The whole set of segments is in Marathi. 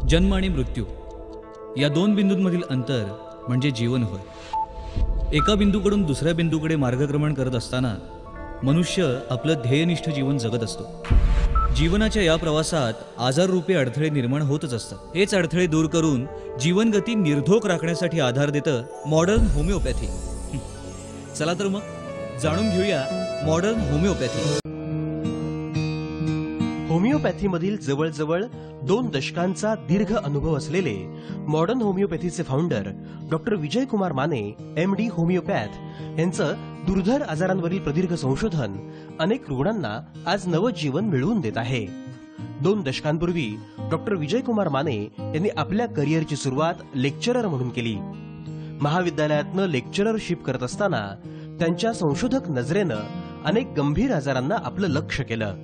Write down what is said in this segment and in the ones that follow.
जन्म आणि मृत्यू या दोन बिंदूंमधील अंतर म्हणजे जीवन होय. एका बिंदूकडून दुसऱ्या बिंदूकडे मार्गक्रमण करत असताना मनुष्य आपलं ध्येयनिष्ठ जीवन जगत असतो. जीवनाच्या या प्रवासात आजाररूपी अडथळे निर्माण होतच असतात. हेच अडथळे दूर करून जीवनगती निर्धोक राखण्यासाठी आधार देतं मॉडर्न होमिओपॅथी. चला तर मग जाणून घेऊया मॉडर्न होमिओपॅथी. होमिओपॅथीमधील जवळजवळ 2 दशकांचा दीर्घ अनुभव असलेले मॉडर्न होमिओपॅथीचे founder doctor Vijaykumar Mane MD homeopath यांचं दुर्धर आजारांवरील प्रदीर्घ संशोधन अनेक रुग्णांना आज नवजीवन मिळवून देत आहे. 2 दशकांपूर्वी डॉक्टर विजयकुमार माने यांनी आपल्या करिअरची सुरुवात लेक्चरर म्हणून केली. महाविद्यालयातनं लेक्चररशिप करत असताना त्यांच्या संशोधक नजरेनं अनेक गंभीर आजारांना आपलं लक्ष केलं.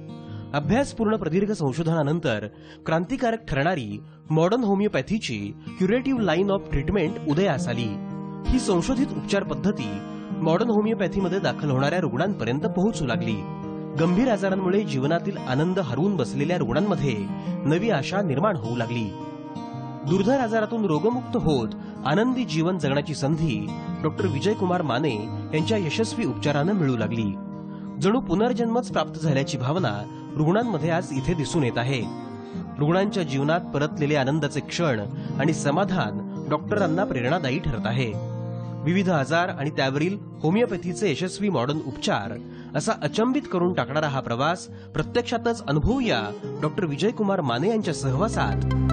अभ्यासपूर्ण प्रदीर्घ संशोधनानंतर क्रांतिकारक ठरणारी मॉडर्न होमिओपॅथीची क्युरेटिव्ह लाईन ऑफ ट्रीटमेंट उदयास आली. ही संशोधित उपचार पद्धती मॉडर्न होमिओपॅथीमध्ये दाखल होणाऱ्या रुग्णांपर्यंत पोहोचू लागली. गंभीर आजारांमुळे जीवनातील आनंद हरवून बसलेल्या रुग्णांमध्ये नवी आशा निर्माण होऊ लागली. दुर्धर आजारातून रोगमुक्त होत आनंदी जीवन जगण्याची संधी डॉक्टर विजयकुमार माने यांच्या यशस्वी उपचारानं मिळू लागली. जणू पुनर्जन्मच प्राप्त झाल्याची भावना रुग्णांमध्ये आज इथे दिसून येत आहे. रुग्णांच्या जीवनात परतलेले आनंदाचे क्षण आणि समाधान डॉक्टरांना प्रेरणादायी ठरत आहे. विविध आजार आणि त्यावरील होमिओपॅथीचे यशस्वी मॉडर्न उपचार असा अचंबित करून टाकणारा हा प्रवास प्रत्यक्षातच अनुभवूया डॉक्टर विजयकुमार माने यांच्या सहवासात